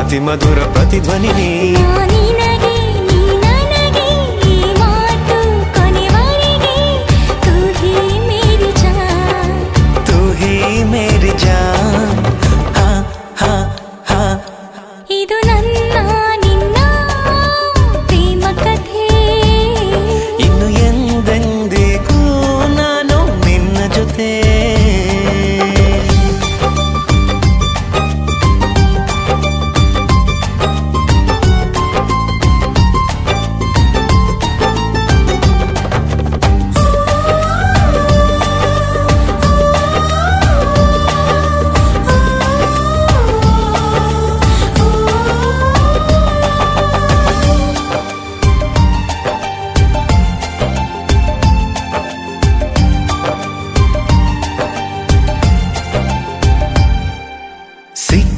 ಅತಿ ಮಧುರ ಪ್ರತಿಧ್ವನಿ ನೀ.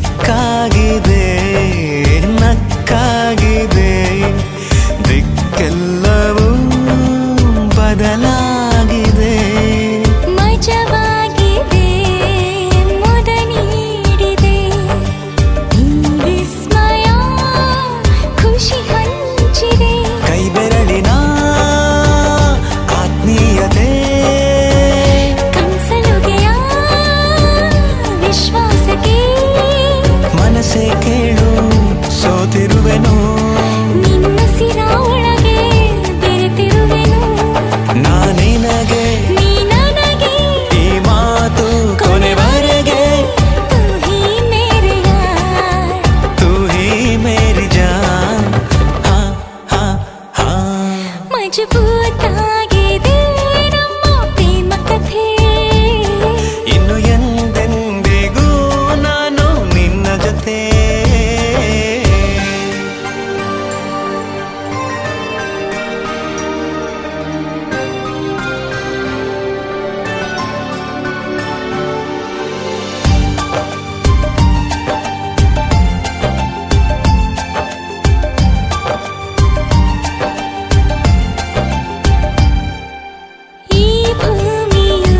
ಸಿಕ್ಕಾಗಿದೆ ನಕ್ಕಾಗಿದೆ ದಿಕ್ಕೆಲ್ಲವೂ ಬದಲಾಗಿದೆ. ಮಜವಾಗಿದೆ ಮುದ ನೀಡಿದೆ ಈ ವಿಸ್ಮಯ ಖುಷಿ ಹಂಚಿದೆ. ಕೈ ಬೆರಳಿನ ಆತ್ಮೀಯತೆ ಕನ್ಸಲುಗೆಯ ವಿಶ್ವಾಸಕ್ಕೆ ಮನಸ್ಸೇ ಕೇಳು ಸೋತಿರುವೆನು. ನಿನ್ನ ಸಿರ ಒಳಗೆ ಬೆರೆತಿರುವೆನು. ನಾನಿನಗೆ ನೀ ನನಗೆ ಈ ಮಾತು ಕೊನೆವರೆಗೆ. ತೂ ಹೀ ಮೇರೆ ಯಾರ್, ತೂ ಹೀ ಮೇರಿ ಜಾನ್. ಹಾ ಹಾ ಹಾ ಮಜಬೂತಾಗಿದೆ ನಮ್ಮ ಪ್ರೇಮ ಕಥೆ. ಇನ್ನು ಎಂದೆಂದಿಗೂ ನಾನು ನಿನ್ನ ಜೊತೆ. ಈ ಭೂಮಿಯು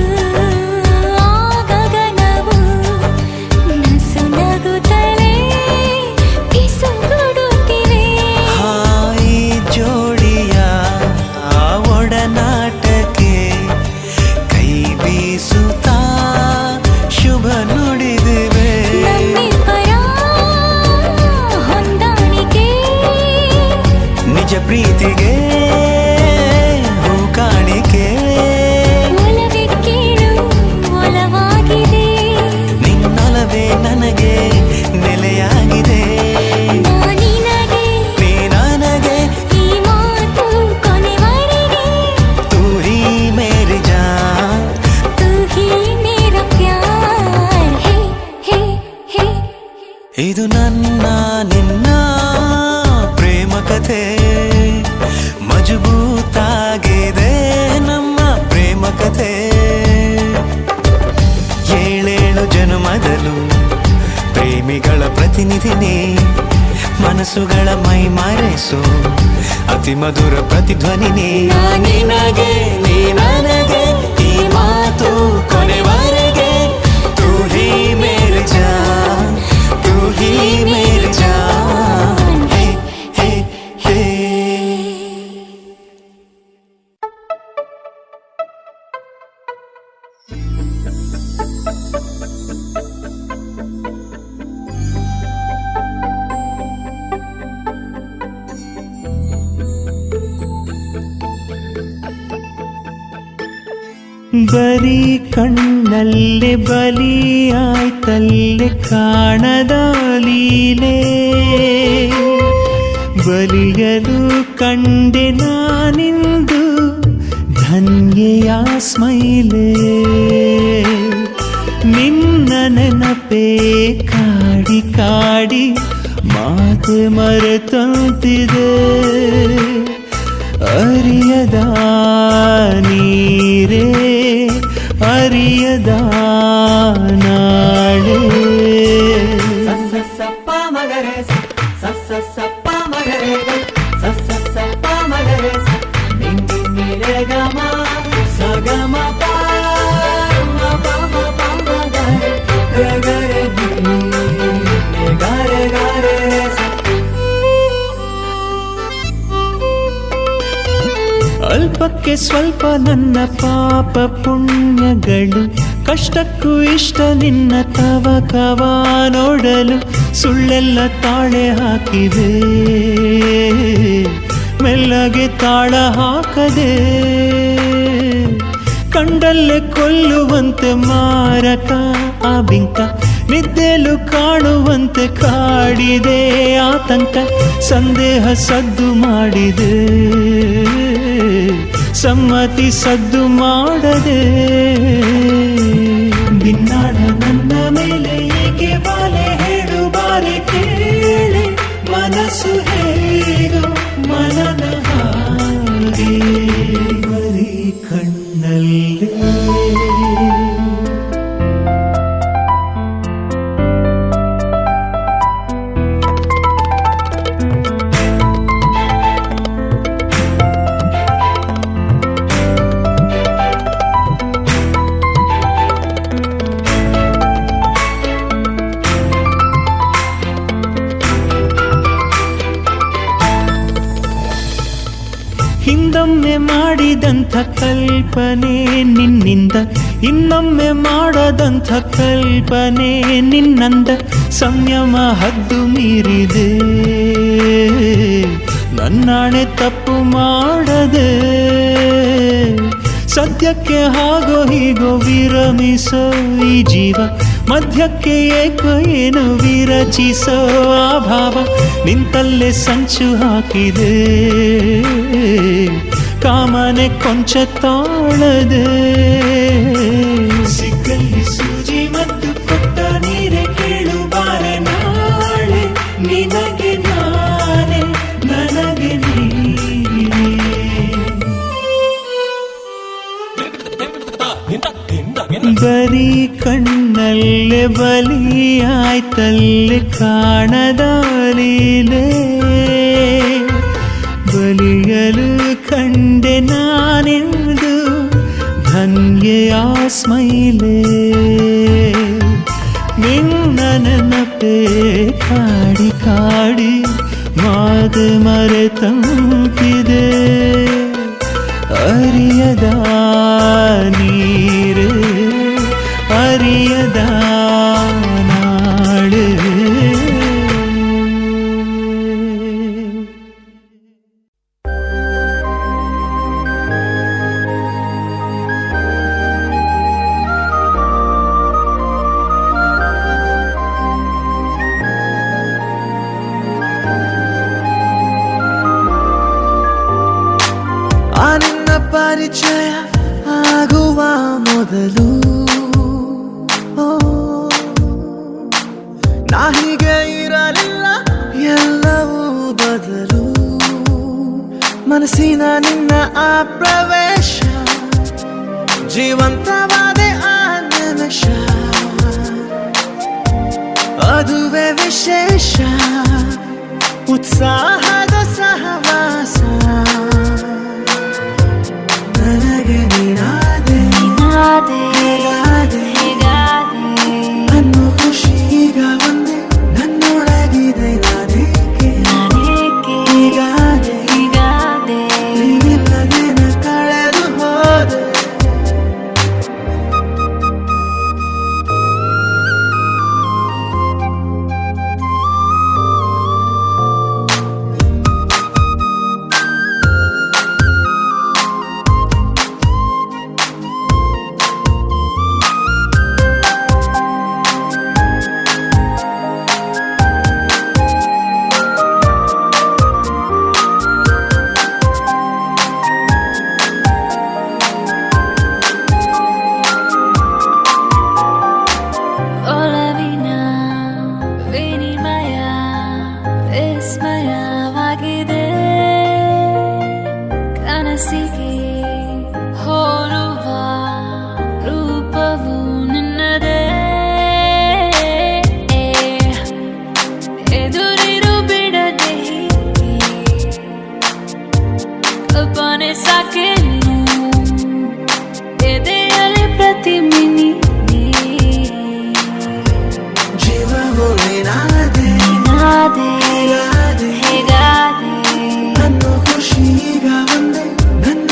ಆ ಗಗನವು ನಸು ನಗುತ್ತಲೇ ಪಿಸುಗುಡುತ್ತಿವೆ. ಹಾಯಿ ಜೋಡಿಯ ಆ ಒಡನಾಟಕ್ಕೆ ಕೈ ಬೀಸುತ್ತಾ ಶುಭ ನುಡಿದಿವೆ. ನಮ್ಮಿಬ್ಬರ ಹೊಂದಾಣಿಕೆ ನಿಜ ಪ್ರೀತಿಗೆ ಹೂ ಕಾಣಿಕೆ. ಒಲವೇ ಕೇಳು ಒಲವಾಗಿದೆ. ನಿನ್ನೊಲವೇ ನನಗೆ ನೆಲೆಯಾಗಿದೆ. ನಾನಿನಗೆ ನೀ ನನಗೆ ಈ ಮಾತು ಕೊನೆವರೆಗೆ. ತೂ ಹೀ ಮೇರಿ ಜಾನ್. तू ही मेरा प्यार है है है. ಇದು ನನ್ನ ನಿನ್ನ ಪ್ರೇಮ ಕಥೆ. ಮಜಬೂತಾಗಿದೆ ನಮ್ಮ ಪ್ರೇಮ ಕಥೆ. ಏಳೇಳು ಜನ್ಮದಲ್ಲೂ ಪ್ರೇಮಿಗಳ ಪ್ರತಿನಿಧಿನಿ. ಮನಸ್ಸುಗಳ ಮೈ ಮರೆಸೋ ಅತಿ ಮಧುರ ಪ್ರತಿಧ್ವನಿ ನೀ. ನಿನಗೆ ನೀ ನನಗೆ ಈ ಮಾತು ಕೊನೆವರೆಗೆ. ತೂ ಹೀ ಮೇರಿ ಜಾನ್, ತೂ ಹೀ ಮೇರಿ ಜಾನ್. ಹೇ ಹೇ ಹೇ. ಬರೀ ಕಣ್ಣಲ್ಲೇ ಬಲಿಯಾಯ್ತಲ್ಲೇ ಕಾಣದ ಲೀಲೆ. ಬಲಿಯಲು ಕಂಡೆ ನಾನಿಂದು ಧನ್ಯೆಯ ಸ್ಮೈಲೆ. ನಿನ್ನ ನೆನಪೇ ಕಾಡಿ ಕಾಡಿ ಮಾತೆ ಮರೆತಂತಿದೆ. ಅರಿಯದ ನೀರೇ ಅರಿಯದ ನಾಳೆ. ಸಪ್ಪ ಮಗರೆ ಸಪ್ಪ ಮಗರೆ ಸಪ್ಪ ಮಗರೆ ನಿನ್ನೆ ಗಮ ಸಗಮ ಪಾಮ ಪಾಮ ಗರೆ ಗರೆ ಗರೆ ಗರೆ ಅಲ್ಪಕ್ಕೆ ಸ್ವಲ್ಪ ನನ್ನ ಪಾಪ ಪುಣ್ಯಗಳು, ಕಷ್ಟಕ್ಕೂ ಇಷ್ಟ ನಿನ್ನ ತವಕವ ನೋಡಲು. ಸುಳ್ಳೆಲ್ಲ ತಾಳೆ ಹಾಕಿವೆ, ಮೆಲ್ಲಗೆ ತಾಳ ಹಾಕದೆ. ಕಂಡಲ್ಲೇ ಕೊಲ್ಲುವಂತೆ ಮಾರಕ ಆ ಬಿಂಕ, ನಿದ್ದೆಲು ಕಾಣುವಂತೆ ಕಾಡಿದೆ ಆತಂಕ. ಸಂದೇಹ ಸದ್ದು ಮಾಡಿದೆ, ಸಮ್ಮತಿ ಸದ್ದು ಮಾಡದೆ. ಬಿನ್ನಾಡ ನನ್ನ ಮೇಲೆ ಏಕೆ ಬಾಲೆ, ಹೇಳು ಬಾರೆ ಕೇಳೆ. ಮನಸ್ಸು ಹೇಗೋ ಮನನ ಹಾಗೆ ಬರೀ ಕಣ್ಣಲ್ಲೇ. ಹಿಂದೊಮ್ಮೆ ಮಾಡಿದಂಥ ಕಲ್ಪನೆ ನಿನ್ನಿಂದ, ಇನ್ನೊಮ್ಮೆ ಮಾಡದಂಥ ಕಲ್ಪನೆ ನಿನ್ನಂದ. ಸಂಯಮ ಹದ್ದು ಮೀರಿದೆ, ನನ್ನಾಣೆ ತಪ್ಪು ಮಾಡದೆ. ಸದ್ಯಕ್ಕೆ ಹಾಗೋ ಹೀಗೋ ವಿರಮಿಸೋ ಈ ಜೀವ, ಮಧ್ಯಕ್ಕೆ ಏಕೋ ಏನು ವಿರಚಿಸೋ ಆ ಭಾವ. ನಿಂತಲ್ಲೇ ಸಂಚು ಹಾಕಿದೆ, ಕಾಮನೆ ಕೊಂಚ ತಾಳದೆ. ಸಿಕ್ಕಲ್ಲಿ ಸೂಜಿ ಮತ್ತು ಕೊಟ್ಟ ನೀರೆ, ಕೇಳು ಬಾರೆ ನಾಳೆ. ನಿನಗೆ ನಾನೇ, ನನಗೆ ನೀನೇ. ಬರೀ ಕಣ್ಣಲ್ಲೇ ಬಲಿಯಾಯ್ತಲ್ಲೇ ಕಾಣದ ಲೀಲೆ. ಬಲಿಯಲು ಕಂಡೆ ನಾನೆಂದು ಧನ್ಯೆಯ ಸ್ಮೈಲೆ. ನಿನ್ನ ನೆನಪೇ ಕಾಡಿ ಕಾಡಿ ಮಾತು ಮರೆತಂಪಿದೆ. ಅರಿಯದ ನೀರೇ, ಅರಿಯದ ನಾಳೆ. ನಿನ್ನ ಪರಿಚಯ ಆಗುವ ಮೊದಲು ನಾ ಹೀಗೆ ಇರಲಿಲ್ಲ, ಎಲ್ಲವೂ ಬದಲು. ಮನಸ್ಸಿನ ನಿನ್ನ ಆ ಪ್ರವೇಶ, ಜೀವಂತವಾದ ಆ ನಿಮಿಷ, ಅದುವೇ ವಿಶೇಷ. ಉತ್ಸಾಹದ ಸಹವಾಸ, ನನಗೆ ನೀನಾದೆ ಅನ್ನೋ ಖುಷಿ ಈಗ ಒಂದೇ ನನ್ನೊಳಗಿದೆ. ನಾನೇಕೆ ಹೀಗಾದೆ, ನೀನಿಲ್ಲದೆ ನ ಕಳೆದು ಹೋದೆ. ಹೇಗಾದೆ ಅನ್ನೋ ಖುಷಿ ಈಗ ಒಂದೇ ನನ್ನ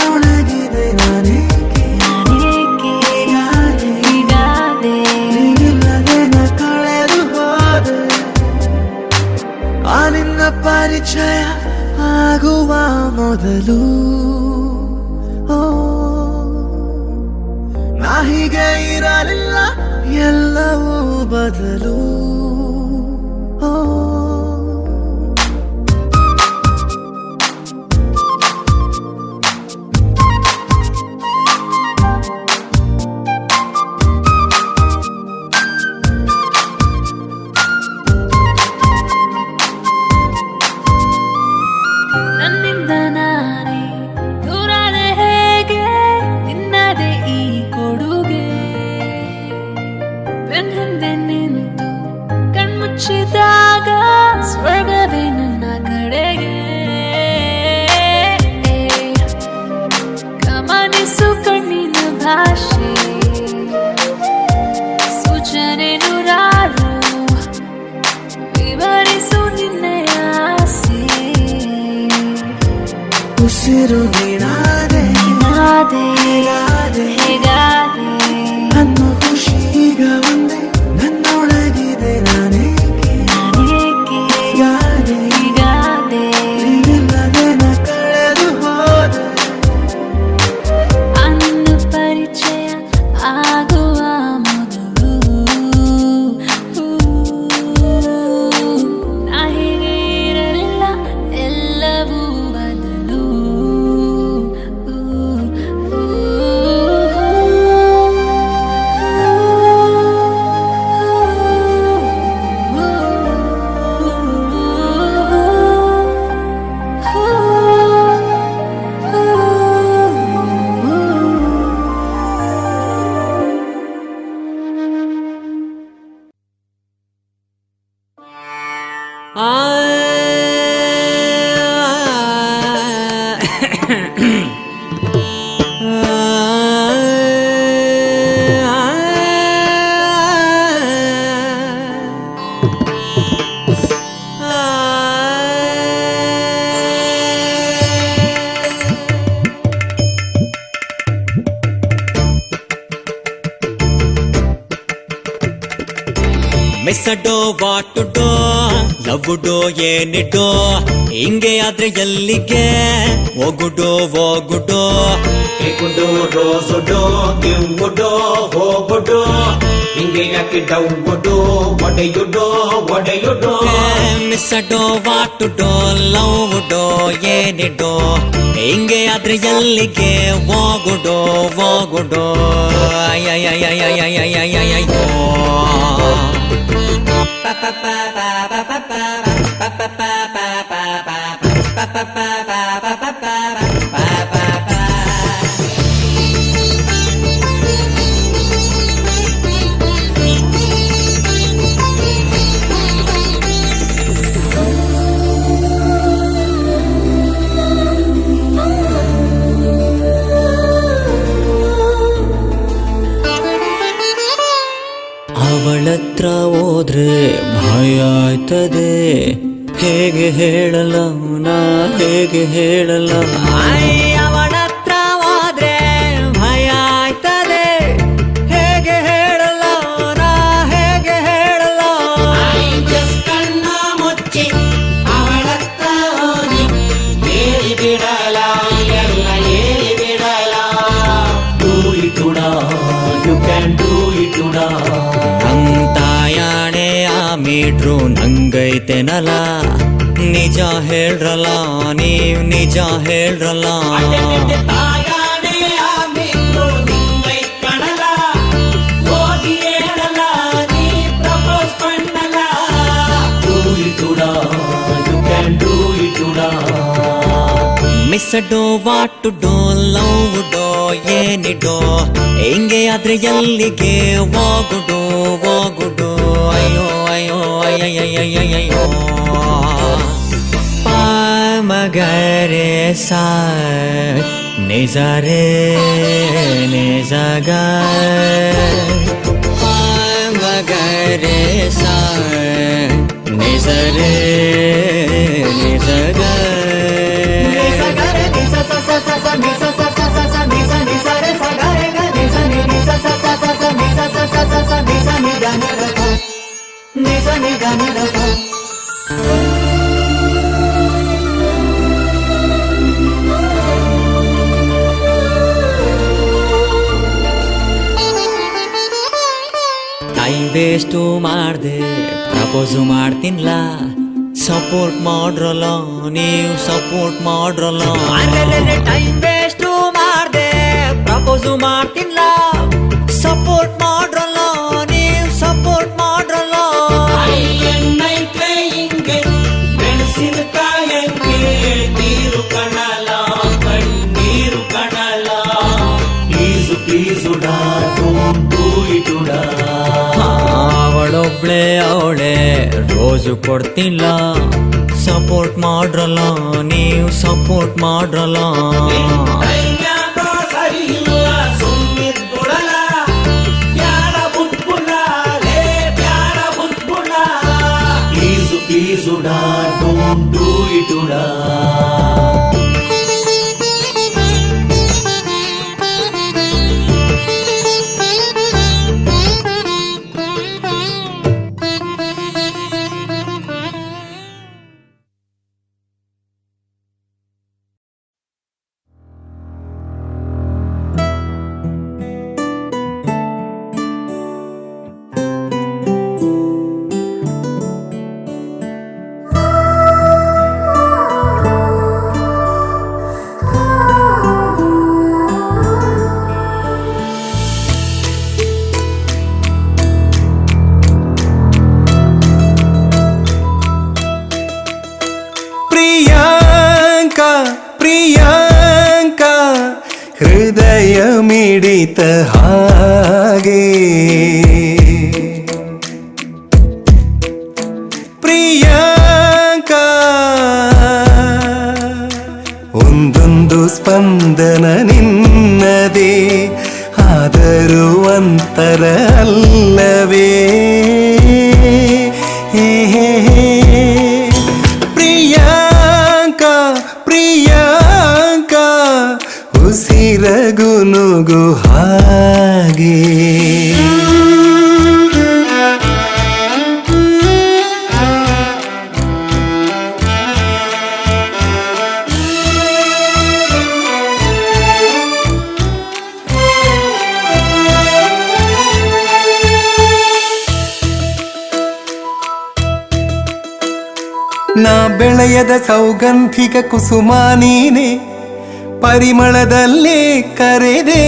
ಆಗುವ ಮೊದಲು ಓ ನಾ ಹೀಗೆ ಇರಲಿಲ್ಲ ಎಲ್ಲವೂ ಬದಲು ಓ ನನ್ನಿಂದ ನಾನೇ ದೂರಾದೆ ಹೇಗೆ ನಿನ್ನದೇ ಈ ಕೊಡುಗೆ ಬೆನ್ ಹಿಂದೆ ನಿಂತು ಕಣ್ಮುಚ್ಚಿದಾಗ ಸ್ವರ್ಗವೇ ನನ್ನ ಕಡೆಗೆ ಗಮನಿಸು ಕಣ್ಣಿನ ಭಾಷೆ ಸೂಚನೆ ನೂರಾರು ವಿವರಿಸು ನಿನ್ನೆಯ ಆಸೆ ಉಸಿರು ನೀನಾದೆ ಹೇಗಾದೆ ನನ್ನ ಖುಷಿ ಈಗ ಒಂದೇ ನನ್ನೊಳಗಿದೆ ನಾನೇಕೆ ಹೀಗಾದೆ ನೀನಿಲ್ಲದೆ ನಾ ಕಳೆದು ಹೋದೆ ಅನ್ನ ಪರಿಚಯ ಆಗುವ ಮೊದಲು ನಾ ಹೀಗೆ ಇರಲಿಲ್ಲ ಎಲ್ಲವೂ ಬದಲು ಮಿಸ್ಸಡೋ ವಾಟುಡೋ ಲವ್ವುಡೋ ಏನಿಡೋ ಹಿಂಗೆ ಆದ್ರೆ ಎಲ್ಲಿಗೆ ಹೋಗುಡೋ ಹೋಗುಡೋ ಹೇಗುಡೋ ರೋಸುಡೋ ಗಿವ್ವುಡೋ ಹೋಗುಡೋ ಹಿಂಗೆ ಯಾಕೆ ಡವ್ವುಡೋ ಒಡೆಯುಡೋ ಒಡೆಯುಡೋ ಮಿಸ್ಸಡೋ ವಾಟುಡೋ ಲವ್ವುಡೋ ಏನಿಡೋ ಹಿಂಗೆ ಆದ್ರೆ ಎಲ್ಲಿಗೆ ಹೋಗುಡೋ ಹೋಗುಡೋ ಅಯ್ಯಯ್ಯಯ್ಯಯ್ಯಯ್ಯಯ್ಯಯ್ಯಯ್ಯೋ ಅವಳತ್ರ ಹೋದ್ರೆ ಭಯ ಆಯ್ತದೆ ಹೇಗೆ ಹೇಳಲ್ಲ ನಾ ಹೇಗೆ ಹೇಳಲ್ಲ ಅವಳತ್ರ ಹೋದ್ರೆ ಭಯ ಆಯ್ತದೆ ಹೇಗೆ ಹೇಳಲ್ಲ ನಾ ಹೇಗೆ ಹೇಳಲ್ಲ ಕಣ್ಣ ಮುಚ್ಚಿ ಅವಳತ್ತ ಹೋಗಿ ಹೇಳಿ ಬಿಡಲ ಎಲ್ಲ ಹೇಳಿ ಬಿಡಲ ಡೂ ಇಟುಡ ಯು ಕ್ಯಾನ್ ಡೂ ಇಟುಡ ತಾಯಾಣೆ ಆ ಮೀಟ್ರು ನಂಗೈತೆನಲ್ಲ ನಿಜ ಹೇಳ್ರಲ್ಲ ನೀವ್ ನಿಜ ಹೇಳ್ರಲ್ಲ ತಾಯಾಣೆ ಆಮೇಲೆ ನಿಂಗೈ ಕಣಲ ಹೋಗಿ ಹೇಳಲ ನೀ ಪ್ರಪೋಸ್ பண்ணல ಡೂ ಇಟುಡ ಯು ಕ್ಯಾನ್ ಡೂ ಇಟುಡ ಮಿಸ್ಸಡೋ ವಾಟುಡೋ ಲವ್ವುಡೋ ಏನಿಡೋ ಹಿಂಗೆ ಆದ್ರೆ ಎಲ್ಲಿಗೆ ಹೋಗುಡು ಹೋಗುಡು ಅಯ್ಯೋ ಅಯ್ಯೋ ಅಯ್ಯಯ್ಯಯ್ಯಯ್ಯಯ್ಯೋ ಮಗರೆ ಸಾ ನಿಜರೆ ನಿಜಗ ಮಗರೆ ಸಾ ನಿಜರೆ ನಿಜಗ ವೇಸ್ಟು ಮಾಡ್ದೆ ಪ್ರಪೋಸು ಮಾಡ್ತೀನ್ಲ ಸಪೋರ್ಟ್ ಮಾಡ್ರಲ್ಲ ನೀವು ಸಪೋರ್ಟ್ ಮಾಡ್ರಲ್ಲ ಟೈಮ್ ವೇಸ್ಟು ಮಾಡ್ದೆ ಪ್ರಪೋಸು ಮಾಡ್ತೀನ್ಲ ಸಪೋರ್ಟ್ ಮಾಡ್ರಲ್ಲ ನೀವು ಸಪೋರ್ಟ್ ಮಾಡ್ರಲ್ಲ ಎಣ್ಣೈತೆ ಹಿಂಗೆ ಮೆಣಸಿನಕಾಯಂಗೆ ನೀರು ಕಣಲ ಕಣ್ಣೀರು ಕಣಲ ಪ್ಲೀಸು ಪ್ಲೀಸು ಡೋಂಟು ಇಟುಡ ಅವಳೊಬ್ಳೆ ಅವಳೆ ರೋಸು ಕೊಡ್ತಿಲ್ಲ ಸಪೋರ್ಟ್ ಮಾಡ್ರಲ್ಲ ನೀವು ಸಪೋರ್ಟ್ ಮಾಡ್ರಲ್ಲ ಯಾಕೋ ಸರಿ ಇಲ್ಲ ಸುಮ್ಮಿದ್ಬಿಡಲ ಬ್ಯಾಡ ಬುಟ್ಬುಡ ಲೇ ಬ್ಯಾಡ ಬುಟ್ಬುಡ ಪ್ಲೀಸು ಪ್ಲೀಸು ಡೋಂಟು ಇಟುಡ ಪ್ರಿಯಾಂಕ ಹೃದಯ ಮಿಡಿತ ಹಾಗೆ ಪ್ರಿಯಾಂಕ ಒಂದೊಂದು ಸ್ಪಂದನ ನಿನ್ನದೇ ಆದರೂ ಅಂತರ ಅಲ್ಲವೇ ಪ್ರಿಯಾಂಕ ಉಸಿರಗುನುಗು ಹಾಗೆ ನಾ ಬೆಳೆಯದ ಸೌಗಂಧಿಕ ಕುಸುಮ ನೀನೆ ಪರಿಮಳದಲ್ಲೇ ಕರೆದೆ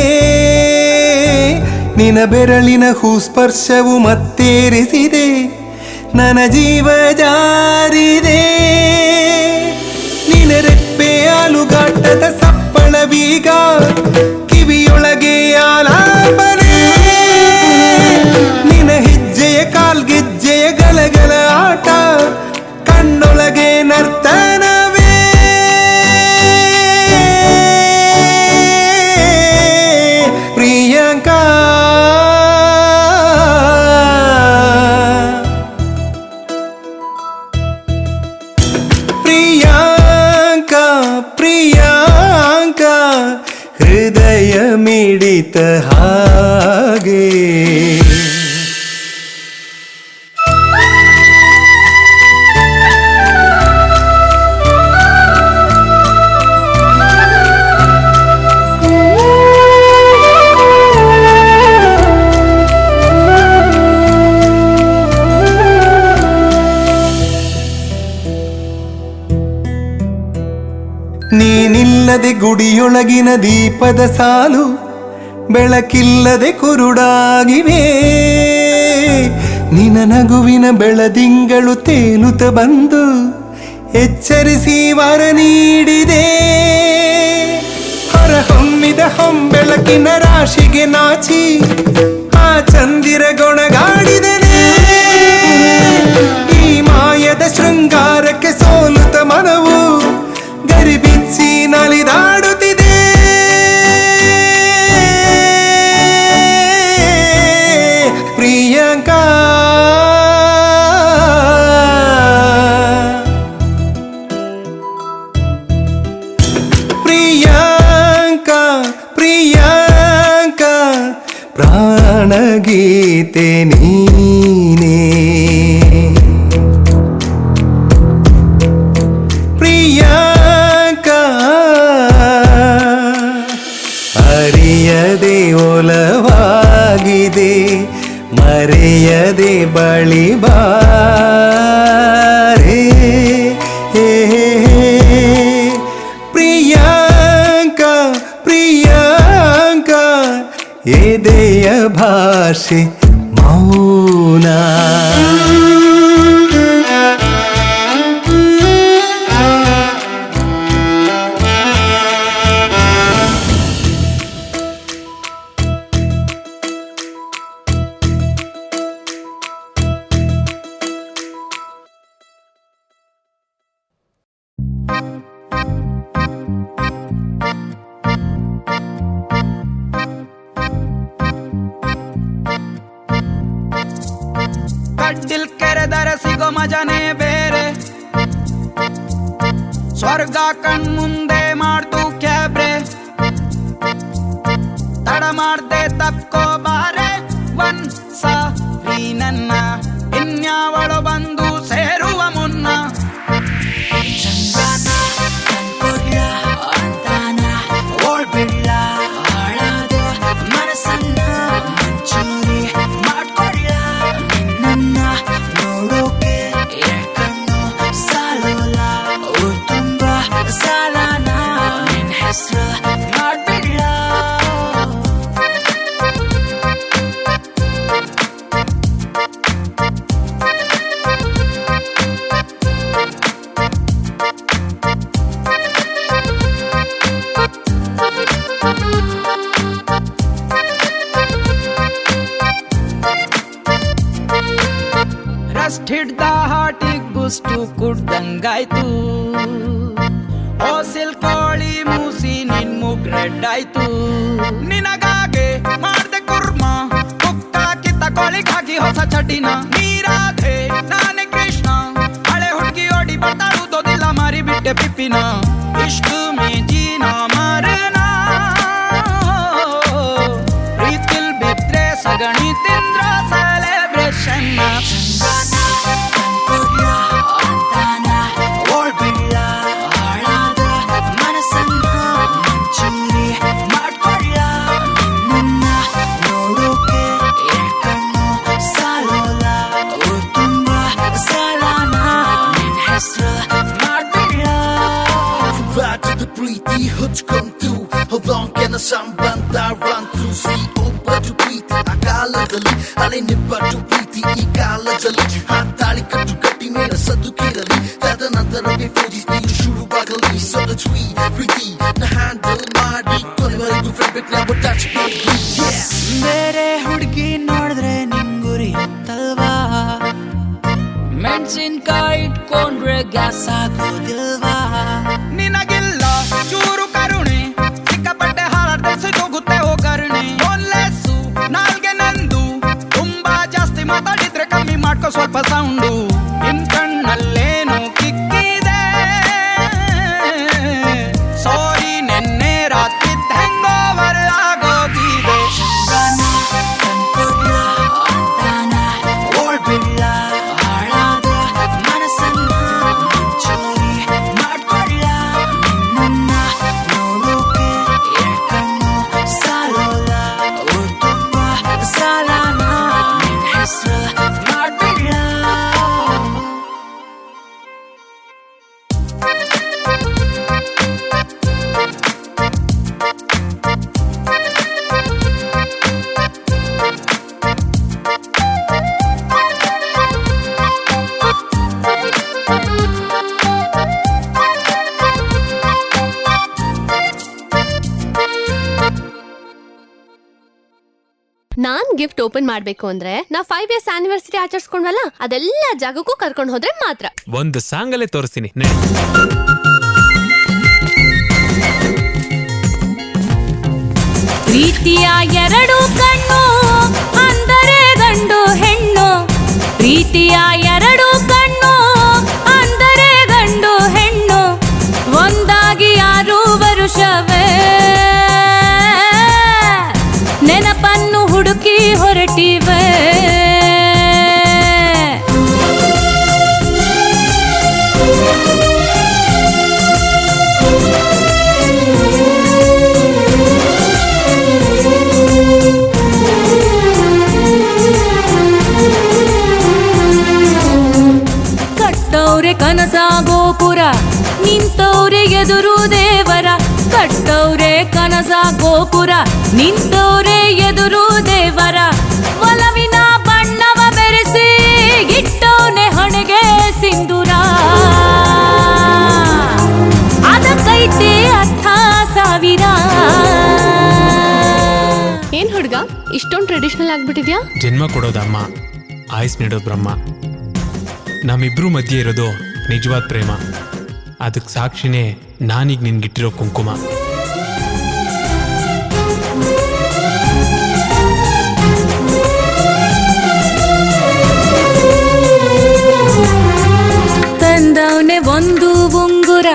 ನಿನ ಬೆರಳಿನ ಹೂಸ್ಪರ್ಶವು ಮತ್ತೇರಿಸಿದೆ ನನ್ನ ಜೀವ ಜಾರಿದೆ ನಿನ ರೆಪ್ಪೆ ಆಲುಗಾಟದ ಸಪ್ಪಳವೀಗ ಕಿವಿಯೊಳಗೆ ಆಲಾಪನೆ ನಿನ ಹೆಜ್ಜೆಯ ಕಾಲ್ಗೆಜ್ಜೆಯ ಗಲಗಲ ಆಟ ಕಣ್ಣೊಳಗೆ ನರ್ತನವೇ ಪ್ರಿಯಾಂಕ ಪ್ರಿಯಾಂಕ ಪ್ರಿಯಾಂಕ ಹೃದಯ ಮಿಡಿತ ಹಾಗೆ ನೀನಿಲ್ಲದೆ ಗುಡಿಯೊಳಗಿನ ದೀಪದ ಸಾಲು ಬೆಳಕಿಲ್ಲದೆ ಕುರುಡಾಗಿವೆ ನಿನ ನಗುವಿನ ಬೆಳದಿಂಗಳು ತೇಲುತ್ತ ಬಂದು ಎಚ್ಚರಿಸಿ ವರ ನೀಡಿದೆ ಹೊರಹೊಮ್ಮಿದ ಹೊಂಬೆಳಕಿನ ರಾಶಿಗೆ ನಾಚಿ ಆ ಚಂದಿರ ಗೊಣಗಾಡಿದನೆ ಈ ಮಾಯದ ಶೃಂಗಾರಕ್ಕೆ ಸೋಲುತ್ತ ಮನವು ಗರಿಬಿಚ್ಚಿ ನಲಿದಾಡುತ್ತಿದೆ ಪ್ರಿಯಾಂಕ ಪ್ರಿಯಾಂಕ ಪ್ರಿಯಾಂಕ ಪ್ರಾಣಗೀತೆ ನೀನೇ ಅರಿಯದೆ ಒಲವಾಗಿದೆ ಮರೆಯ ಎದೆ ಬಳಿ ಬಾರೆ ಪ್ರಿಯಾಂಕ ಪ್ರಿಯಾಂಕ ಎದೆಯ ಭಾಷೆ ಮೌನ ಕಡ್ಡಿಲ್ ಕೆರೆದರೆ ಸಿಗೋ ಮಜನೇ ಬೇರೆ ಸ್ವರ್ಗ ಕಣ್ಮುಂದೆ ಮಾಡ್ತು ಕ್ಯಾಬ್ರೆ ತಡ ಮಾಡ್ದೆ ತಪ್ಕೋ ಬಾರೆ ಒಂದ್ಸರಿ ನನ್ನ ಇನ್ಯಾವಳು ಬಂದು ಸೇರುವ ಮುನ್ನ ರಸ್ಟ್ ಹಿಡ್ದ ಹಾಟಿಗ್ ಬುಷ್ಟು ಕುಡ್ದಂಗಾಯ್ತು ಓಸಿಲ್ ಕೋಳಿ ಮೂಸಿ ನಿನ್ ಮುಗ್ ರೆಡ್ ಆಯ್ತು ನಿನಗಾಗೆ ಮಾಡ್ದೆ ಕುರ್ಮ ಕುಕ್ಕ ಕಿತ್ತ ಕೋಳಿಗ್ ಹಾಕಿ ಹೊಸ ಚಟಿನ ನೀರಾಧೆ ನಾನೇ ಕೃಷ್ಣ ಹಳೆ ಹುಡ್ಗಿ ಓಡಿ ಬರ್ತಾಡುವುದಿಲ್ಲ ಮಾರಿ ಬಿಟ್ಟೆ ಪಿಪ್ಪಿನ ಇಷ್ಟು ಮೇಜಿನ ಮರನ ಪ್ರೀತಿಲ್ ಬಿದ್ರೆ ಸಗಣಿ ತಿಂದ್ರ ಸೆಲೆಬ್ರೇಷನ್ ಪ್ರೀತಿ ಹೊಚ್ಕೊಂತು ಹೊಂಕೆನ ಸಂಬಂಧ run through sweet ಒಬ್ಬಟ್ಟು ಪ್ರೀತಿ ಆ ಕಾಲದಲ್ಲಿ ಅಲೆ ನಿಬ್ಬಟ್ಟು ಪ್ರೀತಿ ಈ ಕಾಲದಲ್ಲಿ ಹಾತಾಳಿ ಕಟ್ಟು ಕಟ್ಟಿ ಮೇಲ ಸದುಕಿರಲಿ ತದನಂತರವೇ ಫೋಜಿ ನೀರು ಶುರುವಾಗಲಿ ಸದ ಸ್ವೀಟ್ ಪ್ರೀತಿ ನ ಹ್ಯಾಂಡಲ್ ಮಾಡಿ ಕೊನೆವರೆಗೂ ಫ್ರೆಂಡ್ ನಾವು ಟಚ್ ಮಾಡಿ ಬೇರೆ ಹುಡುಗಿ ನೋಡಿದ್ರೆ ನಿಂಗುರಿ ಹತ್ತಲ್ವಾ ಮೆಣಸಿನ್ಕಾಯಿ ಇಟ್ಕೊಂಡ್ರೆ ಗ್ಯಾಸ್ ಆಗೋದಿಲ್ವಾ ನಿನಗಿಲ್ಲ ಚೂರು ಕರುಣೆ ಸಿಕ್ಕಾಪಟ್ಟೆ ಹಾರಾಡ್ದೆ ಸಿಗೋಗುತ್ತೆ ಹೋಗರಣೆ ಒಲ್ಲೆಸು ನಾಲ್ಗೆ ನಂದು ತುಂಬಾ ಜಾಸ್ತಿ ಮಾತಾಡಿದ್ರೆ ಕಮ್ಮಿ ಮಾಡ್ಕೋ ಸ್ವಲ್ಪ ಸೌಂಡು ನಿನ್ ಕಣ್ಣಲ್ಲೇನು ಕಿಕ್ಕಿದೆ ಸಾರಿ ನೆನ್ನೆ ರಾತ್ರಿ ಹೆಂಗೋವರ್ ಆಗೋಗಿದೆ ನಾನ್ ಗಿಫ್ಟ್ ಓಪನ್ ಮಾಡ್ಬೇಕು ಅಂದ್ರೆ ನಾ 5 years ಆನಿವರ್ಸರಿ ಆಚರಿಸ್ಕೊಂಡ್ವಲ್ಲ ಅದೆಲ್ಲ ಜಾಗಕ್ಕೂ ಕರ್ಕೊಂಡು ಹೋದ್ರೆ ಮಾತ್ರ. ಒಂದು ಸಾಂಗ್ ಅಲ್ಲೇ ತೋರಿಸ್ತೀನಿ. ಪ್ರೀತಿಯ ಎರಡು ಕಣ್ಣು ಅಂದರೆ ಗಂಡು ಹೆಣ್ಣು, ಪ್ರೀತಿಯ ಎರಡು ಕಣ್ಣು ಅಂದರೆ ಗಂಡು ಹೆಣ್ಣು, ಒಂದಾಗಿ 6 ವರುಷವೇ ನೆನಪನ್ನು ಹುಡುಕಿ ಹೊರಟಿವೆ. ಕಟ್ಟವ್ರೆ ಕನಸ ಗೋಪುರ ನಿಂತವ್ರೆ ಎದುರು ದೇವರ ಕಟ್ಟವ್ರೆ ಕನಸ ಗೋಪುರ ನಿಂತವ್ರೆ ಎದುರು ದೇವರ ಒಲವಿನ ಬಣ್ಣವ ಬೆರೆಸಿ ಇಟ್ಟವ್ನೆ ಹೊಣೆಗೆ ಸಿಂಧೂರ ಅದಕ್ಕೈತೆ ಅರ್ಥ ಸಾವಿರ. ಏನ್ ಹುಡ್ಗ ಇಷ್ಟೊಂದು ಟ್ರೆಡಿಷನಲ್ ಆಗ್ಬಿಟ್ಟಿದ್ಯಾ? ಜನ್ಮ ಕೊಡೋದಮ್ಮ, ಆಯುಸ್ ನೀಡೋದು ಬ್ರಹ್ಮ. ನಮ್ಮಿಬ್ರು ಮಧ್ಯೆ ಇರೋದು ನಿಜವಾದ ಪ್ರೇಮ. ಅದಕ್ಕೆ ಸಾಕ್ಷಿನೇ ನಾನೀಗ ನಿನ್ಗಿಟ್ಟಿರೋ ಕುಂಕುಮ. ತಂದವನೆ ಒಂದು ಉಂಗುರ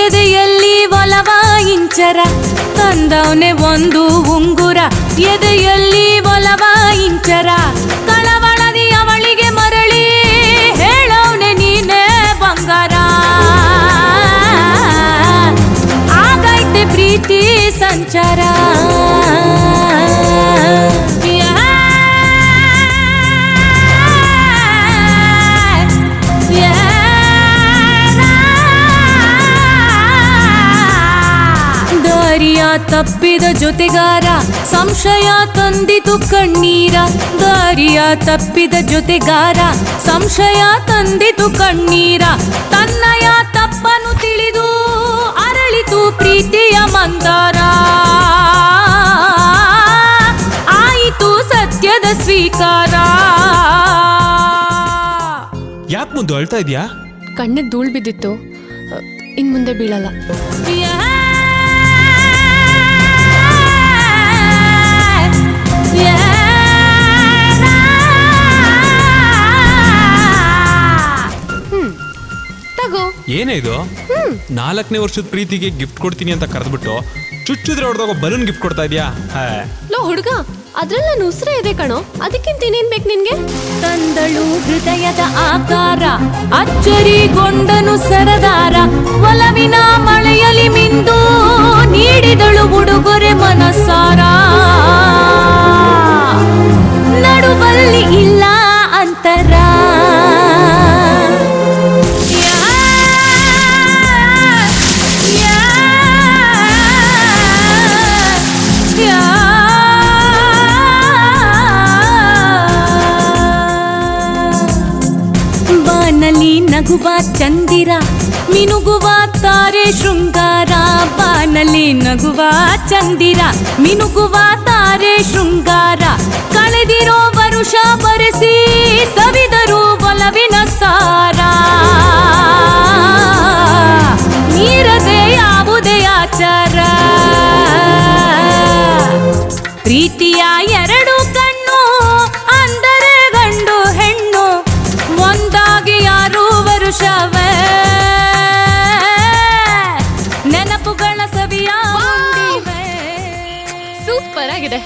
ಎದೆಯಲ್ಲಿ ಒಲವ ಇಂಚರ ತಂದವನೆ ಒಂದು ಉಂಗುರ ಎದೆಯಲ್ಲಿ ಒಲವ ಇಂಚರ ಕಳವಳದಿ ಅವಳಿಗೆ ಮರಳಿ ಹೇಳವನೆ ನೀನೇ ಬಂಗಾರ ಆಗೈತೆ ಪ್ರೀತಿ ಸಂಚಾರ. ದಾರಿಯ ತಪ್ಪಿದ ಜೊತೆಗಾರ ಸಂಶಯ ತಂದಿತು ಕಣ್ಣೀರ ದಾರಿಯ ತಪ್ಪಿದ ಜೊತೆಗಾರ ಸಂಶಯ ತಂದಿತು ಕಣ್ಣೀರ ತನ್ನಯ ತಪ್ಪನ್ನು ತಿಳಿದು ಅರಳಿತು ಪ್ರೀತಿಯ ಮಂದಾರ ಆಯಿತು ಸತ್ಯದ ಸ್ವೀಕಾರ. ಯಾಕೆ ಮುಂದೆ ಅಳ್ತಾ ಇದೆಯಾ? ಕಣ್ಣಿಗೆ ಧೂಳ್ ಬಿದ್ದಿತ್ತು, ಇನ್ ಮುಂದೆ ಬೀಳಲ್ಲ. ತಗೋ. ಏನೇ ಇದು? 4ನೇ ವರ್ಷದ ಪ್ರೀತಿಗೆ ಗಿಫ್ಟ್ ಕೊಡ್ತೀನಿ ಅಂತ ಕರೆದ್ಬಿಟ್ಟು ಚುಚ್ಚಿದ್ರೆ ಹೊಡೆದಾಗ ಬಲೂನ್ ಗಿಫ್ಟ್ ಕೊಡ್ತಾ ಇದೀಯಾ? ಲೋ ಹುಡುಗ, ಅದ್ರಲ್ಲ ಉಸಿರೇ ಇದೆ ಕಣೋ, ಅದಕ್ಕಿಂತ ಇನ್ನೇನ್ ಬೇಕು ನಿನ್ಗೆ? ತಂದಳು ಹೃದಯದ ಆಕಾರ ಅಚ್ಚರಿಗೊಂಡನು ಸರದಾರ ಒಲವಿನ ಮಳೆಯಲಿ ಮಿಂದು ನೀಡಿದಳು ಉಡುಗೊರೆ ಮನಸಾರ ನಡುವಲ್ಲಿ ಇಲ್ಲ ಅಂತರ ನಗುವ ಚಂದಿರ ಮಿನುಗುವ ತಾರೆ ಶೃಂಗಾರ ಬಾನಲ್ಲಿ ನಗುವ ಚಂದಿರ ಮಿನುಗುವ ತಾರೆ ಶೃಂಗಾರ ಕಳೆದಿರೋ ವರುಷ ಬರೆಸಿ ಸವಿದರು ಒಲವಿನ ಸಾರ ನೀರದೆ ಯಾವುದೇ ಆಚಾರ ಪ್ರೀತಿಯ ಎರಡು ಕಣ್ಣು ಅಂದರೆ ಗಂಡು ಹೆಣ್ಣು ಒಂದಾಗಿ ಯಾರು ವರುಷವೇ ನೆನಪುಗಳ ಸವಿಯ ಸೂಪರ್ ಆಗಿದೆ.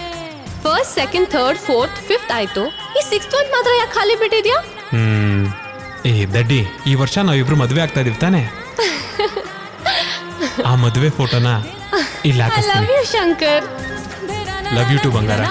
First, second, third, fourth, fifth ಆಯ್ತು. ಈ 6th ಒಂದ್ ಮಾತ್ರ ಯಾಕೆ ಖಾಲಿ ಬಿಟ್ಟಿದ್ಯಾ? ಏ ದಡ್ಡಿ, ಈ ವರ್ಷ ನಾವಿಬ್ರು ಮದ್ವೆ ಆಗ್ತಾ ಇದೀವಿ ತಾನೆ? ಆ ಮದ್ವೆ ಫೋಟೋನ ಇಲ್ಲಿ ಐ ಲವ್ ಹಾಕಿಸ್ತೀನಿ. You Shankar. Love you too ಬಂಗಾರ.